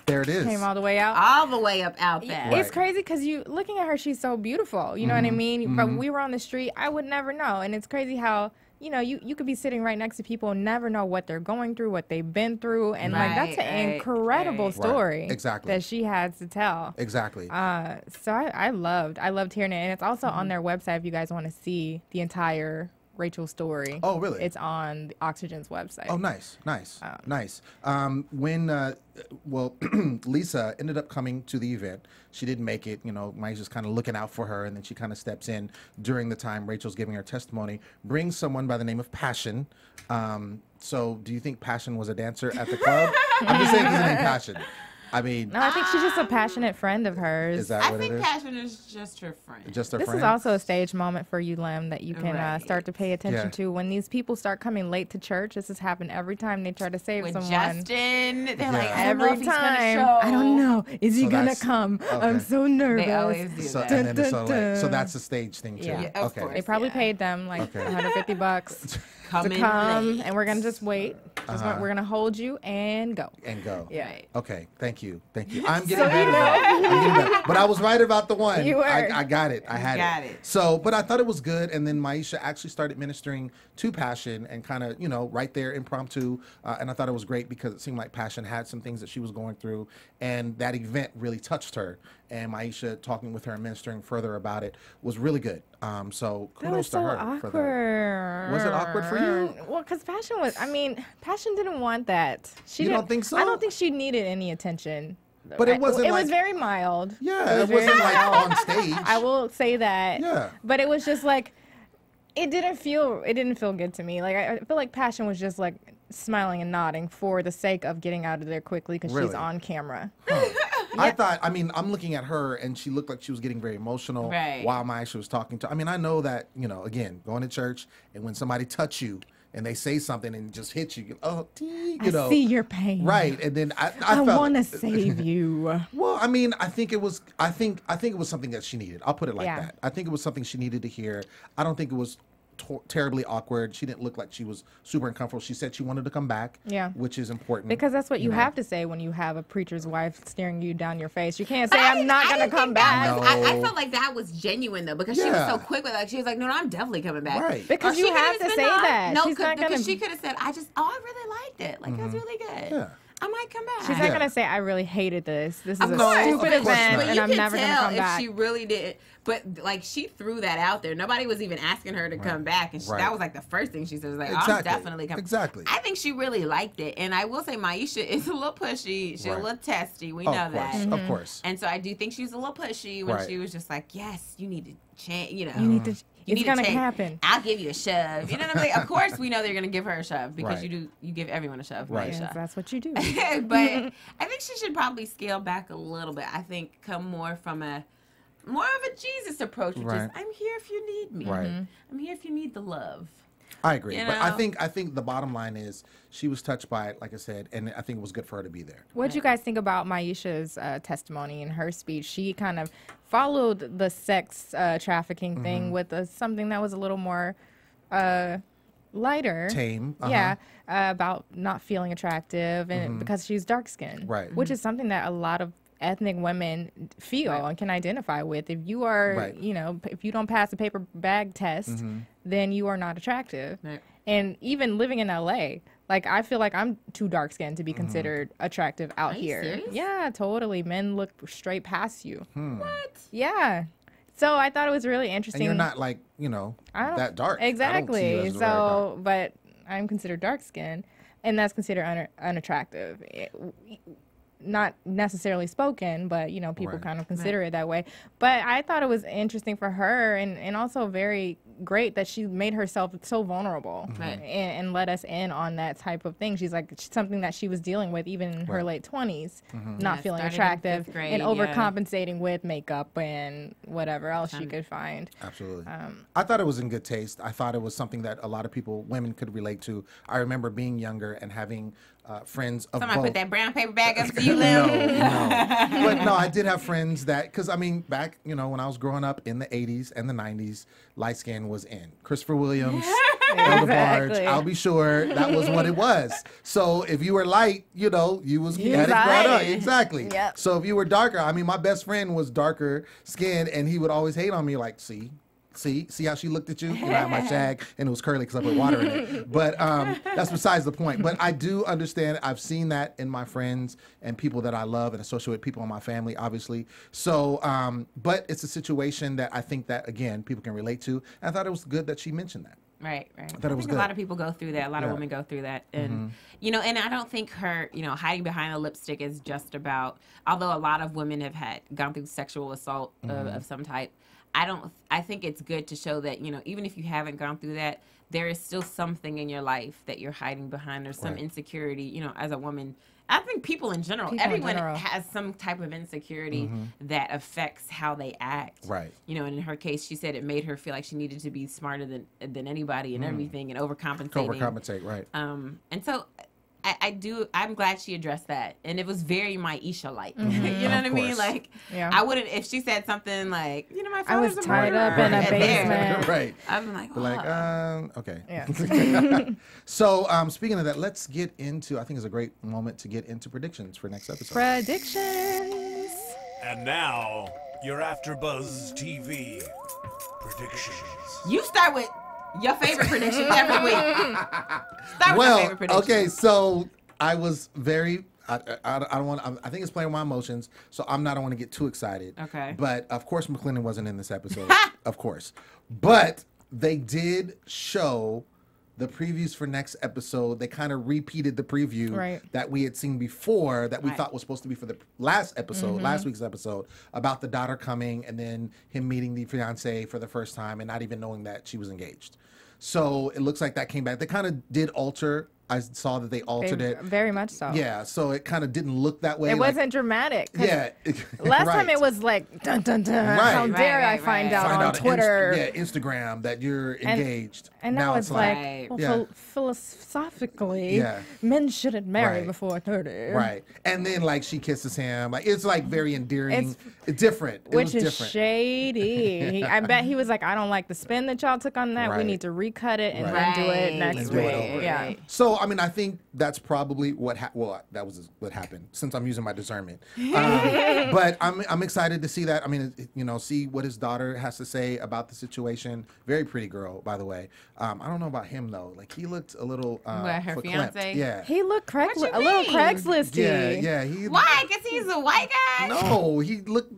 there it is. Came all the way out. All the way up out there. Right. It's crazy because you looking at her, she's so beautiful. You know what I mean? But we were on the street, I would never know. And it's crazy how you could be sitting right next to people and never know what they're going through, what they've been through, and like that's an Right, incredible right. story Right, exactly. that she has to tell. Exactly. So I loved hearing it, and it's also on their website if you guys want to see the entire Rachel's story. Oh, really? It's on the Oxygen's website. Oh, nice. When Lisa ended up coming to the event, she didn't make it. Maisha's kind of looking out for her, and then she kind of steps in during the time Rachel's giving her testimony, brings someone by the name of Passion. So do you think Passion was a dancer at the club? I'm just saying because her name Passion. I mean, No, I think she's just a passionate friend of hers. is that I what it think is? Passion is just her friend. Just her This friend? is also a stage moment for you, Lem, that you can Right. start to pay attention Yeah. to. When these people start coming late to church, this has happened every time they try to save With someone. Justin, they're like, I don't know Every if he's gonna time. show. I don't know. Is he So gonna that's- come? okay. I'm so nervous. They always do So, that. and then, Dun, so, dun, so dun. that's a stage thing too. Yeah. Of Okay. course. They probably Yeah. paid them like Okay. $150 Come to in come, late. and we're gonna just wait. We're gonna hold you and go. And go. Yeah. Okay. Thank you. I'm getting better though. I'm getting better. But I was right about the one. You were. I got it. I had got it. So, but I thought it was good. And then Maisha actually started ministering to Passion and kind of, right there impromptu. And I thought it was great because it seemed like Passion had some things that she was going through. And that event really touched her. And Maisha talking with her and ministering further about it was really good. So That kudos was to so her awkward. for that. Was it awkward for you? Well, because Passion didn't want that. She You don't didn't- think so? I don't think she needed any attention. But it wasn't It was like- very mild. Yeah, it very wasn't like mild. on stage. I will say that. Yeah. But it was just like, it didn't feel good to me. Like I feel like Passion was just like smiling and nodding for the sake of getting out of there quickly because she's Really? on camera. I thought, I'm looking at her and she looked like she was getting very emotional Right. while Maisha was talking to. I know that, again, going to church and when somebody touch you and they say something and just hit you, I see your pain. Right. And then I I felt want to save you. Well, I think it was something that she needed. I'll put it like Yeah. that. I think it was something she needed to hear. I don't think it was terribly awkward. She didn't look like she was super uncomfortable. She said she wanted to come back, Yeah. which is important. Because that's what you know. have to say when you have a preacher's wife staring you down your face. You can't say, But I'm not I going to didn't come think that back. was- I No. felt like that was genuine though because she was Yeah. so quick with it. Like she was like, no, I'm definitely coming back. Right. Because Or you she could've have just to been say like, that. No, She's not because gonna- she could have said, I really liked it. Like that's really good. Yeah. I might come back. She's not going to say, I really hated this. This is Of a course, stupid of course event, not. and you I'm can never going to tell come if back. she really did. But like she threw that out there. Nobody was even asking her to come back, and Right. that was like the first thing she said. Was like, I'm Exactly. definitely coming. Exactly. I think she really liked it, and I will say Maisha is a little pushy. She's Right. a little testy. We Oh, know of course. that. Of course. And so I do think she was a little pushy when Right. she was just like, "Yes, you need to change. You know, You need to, you it's need going to change. happen. I'll give you a shove." You know what I'm saying? Of course, we know they're gonna give her a shove because Right. you give everyone a shove, Right. Maisha. Yes, that's what you do. But I think she should probably scale back a little bit. I think come more from more of a Jesus approach, which Right. is I'm here if you need me. Right. I'm here if you need the love. I agree. You But I know? think the bottom line is she was touched by it, like I said, and I think it was good for her to be there. What did you guys think about Maisha's testimony in her speech? She kind of followed the sex trafficking thing with something that was a little more lighter. Tame. Yeah, about not feeling attractive and because she's dark skinned. Right. Which is something that a lot of ethnic women feel and can identify with. If you are, Right. if you don't pass a paper bag test, then you are not attractive. Right. And even living in LA, like I feel like I'm too dark skinned to be considered attractive out Are you here. serious? Yeah, totally. Men look straight past you. What? Yeah. So I thought it was really interesting. And you're not like, I don't- that dark. I don't see you Exactly. as very dark. So, but I'm considered dark skinned, and that's considered unattractive. Not necessarily spoken, but people Right. kind of consider it that way. But I thought it was interesting for her, and also very great that she made herself so vulnerable Right. and let us in on that type of thing. She's like something that she was dealing with even in her Right. late 20s, Mm-hmm. not Yeah, feeling started in attractive fifth grade, and yeah. overcompensating with makeup and whatever else she could find. Absolutely. I thought it was in good taste. I thought it was something that a lot of women could relate to. I remember being younger and having friends of Somebody both. put that brown paper bag up to you, No, Lem. no. But no, I did have friends that, because back, when I was growing up in the 80s and the 90s, light skin was in. Christopher Williams, Elder Barge, Exactly. I'll be sure that was what it was. So if you were light, you had it was brought up. light. Exactly. Yep. So if you were darker, my best friend was darker skinned and he would always hate on me like, see how she looked at you? I had my shag and it was curly because I put water in it. But that's besides the point. But I do understand. I've seen that in my friends and people that I love and associate with, people in my family, obviously. So, but it's a situation that I think that, again, people can relate to. And I thought it was good that she mentioned that. Right. I I thought it was think good. a lot of people go through that. A lot of women go through that. And, and I don't think her, hiding behind a lipstick is just about, although a lot of women have gone through sexual assault of some type. I think it's good to show that, even if you haven't gone through that, there is still something in your life that you're hiding behind. There's some insecurity, as a woman. I think people in general, everyone has some type of insecurity that affects how they act. Right. And in her case, she said it made her feel like she needed to be smarter than anybody and everything and overcompensating. Overcompensate, right. And so I'm glad she addressed that. And it was very Maisha-like. You know what I mean? Like, I wouldn't, if she said something like, my I was father's a tied up in a basement. Right. I'm like, okay. Yeah. So, speaking of that, let's get into, I think it's a great moment to get into predictions for next episode. Predictions. And now, your AfterBuzz TV predictions. You start with your favorite prediction every week. Start with your favorite prediction. Okay, so I was very, I don't want, I think it's playing with my emotions, so I don't want to get too excited. Okay. But of course McClendon wasn't in this episode, of course. But they did show the previews for next episode. They kind of repeated the preview that we had seen before that we thought was supposed to be for the last episode, last week's episode, about the daughter coming and then him meeting the fiance for the first time and not even knowing that she was engaged. So it looks like that came back. They kind of did alter. I saw that they altered it. Very much so. Yeah, so it kind of didn't look that way. It wasn't dramatic. Yeah. Last time it was like, dun, dun, dun. How dare I find out on Twitter. Instagram that you're engaged. And now it's like, philosophically, men shouldn't marry before 30. Right. And then like she kisses him. Like it's like very endearing. It's different. Which is shady. I bet he was like, I don't like the spin that y'all took on that. Right. We need to recut it and then do it next week. Yeah. So I mean, I think that's probably what that was what happened. Since I'm using my discernment, but I'm excited to see that. I mean, see what his daughter has to say about the situation. Very pretty girl, by the way. I don't know about him though. Like he looked a little. Her fiance? Yeah. He looked a little Craigslist-y. Yeah. Why? Because he's a white guy? No, he looked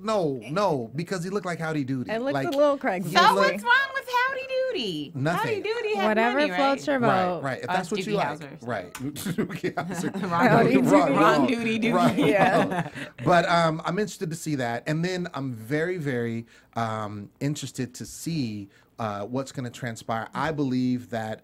because he looked like Howdy Doody. It looked like, a little Craigslist. So what's wrong with Howdy Doody? Nothing. Howdy Doody has Whatever money, floats your boat. Right. If that's what you like. Right. Wrong duty. Yeah. But I'm interested to see that. And then I'm very, very interested to see what's going to transpire. I believe that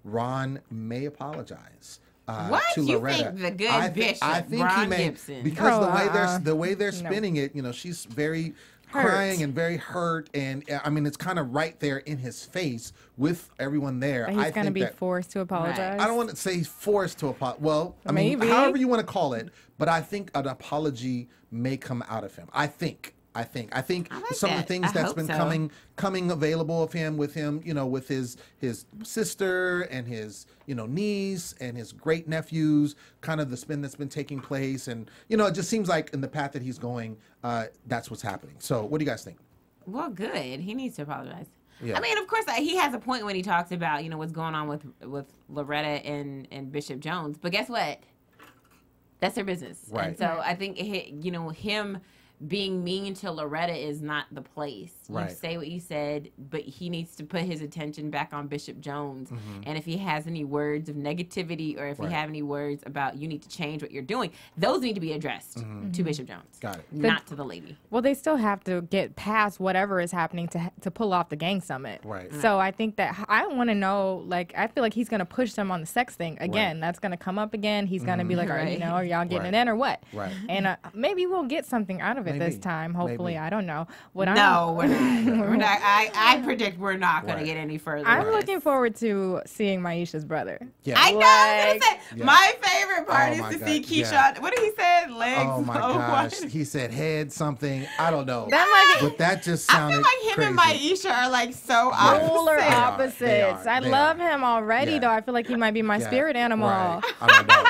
Ron may apologize. What to you Loretta. think the good bishop, I think Ron he may, Gibson? because the way they're spinning it, she's very crying and very hurt, and I mean it's kind of right there in his face with everyone there. He's going to be forced to apologize. Right. I don't want to say forced to apologize. Well, I mean, however you want to call it, but I think an apology may come out of him. I think some of the things that's been coming available of him with his sister and his niece and his great nephews, kind of the spin that's been taking place, and it just seems like in the path that he's going, that's what's happening. So what do you guys think? Well, good. He needs to apologize. Yeah. I mean, of course, he has a point when he talks about what's going on with Loretta and Bishop Jones. But guess what? That's their business. Right. And so I think him being mean to Loretta is not the place. You say what you said, but he needs to put his attention back on Bishop Jones. And if he has any words of negativity or if he have any words about you need to change what you're doing, those need to be addressed to Bishop Jones. Got it. Not to the lady. Well, they still have to get past whatever is happening to pull off the gang summit. Right. So I think that I want to know, I feel like he's going to push them on the sex thing again. That's going to come up again. He's going to be like, are y'all getting it in or what? Right. And maybe we'll get something out of it this time. Hopefully, I don't know. We're not. I predict we're not going to get any further. I'm looking forward to seeing Maisha's brother. Yeah. I know. I was gonna say, my favorite part is to see Keyshawn. Yeah. What did he say? Legs. Oh my gosh. He said head something. I don't know. But that just sounded I feel like him crazy. and Maisha are like so polar opposites. I love him already, though. I feel like he might be my spirit animal. Right. I don't know.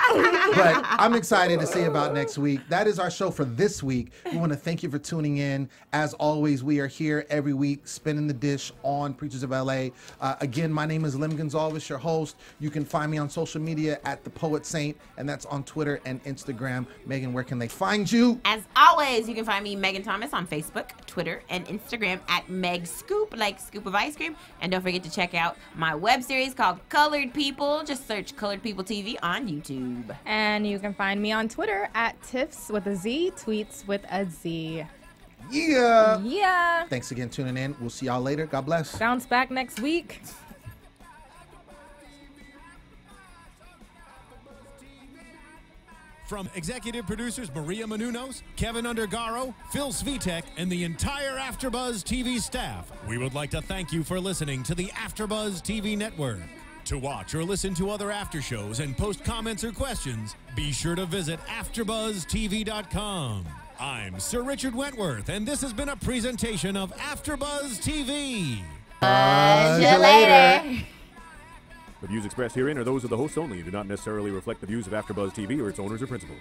But I'm excited to see about next week. That is our show for this week. We want want to thank you for tuning in. As always, we are here every week spinning the dish on Preachers of L.A. Again, my name is Lem Gonsalves, your host. You can find me on social media at The Poet Saint, and that's on Twitter and Instagram. Megan, where can they find you? As always, you can find me, Megan Thomas, on Facebook, Twitter, and Instagram at Meg Scoop, like scoop of ice cream. And don't forget to check out my web series called Colored People. Just search Colored People TV on YouTube. And you can find me on Twitter at Tiffs with a Z, tweets with a Z. Yeah. Yeah. Thanks again for tuning in. We'll see y'all later. God bless. Bounce back next week. From executive producers Maria Menounos, Kevin Undergaro, Phil Svitek, and the entire AfterBuzz TV staff, we would like to thank you for listening to the AfterBuzz TV network. To watch or listen to other after shows and post comments or questions, be sure to visit AfterBuzzTV.com. I'm Sir Richard Wentworth, and this has been a presentation of AfterBuzz TV. See you later. The views expressed herein are those of the hosts only and do not necessarily reflect the views of AfterBuzz TV or its owners or principals.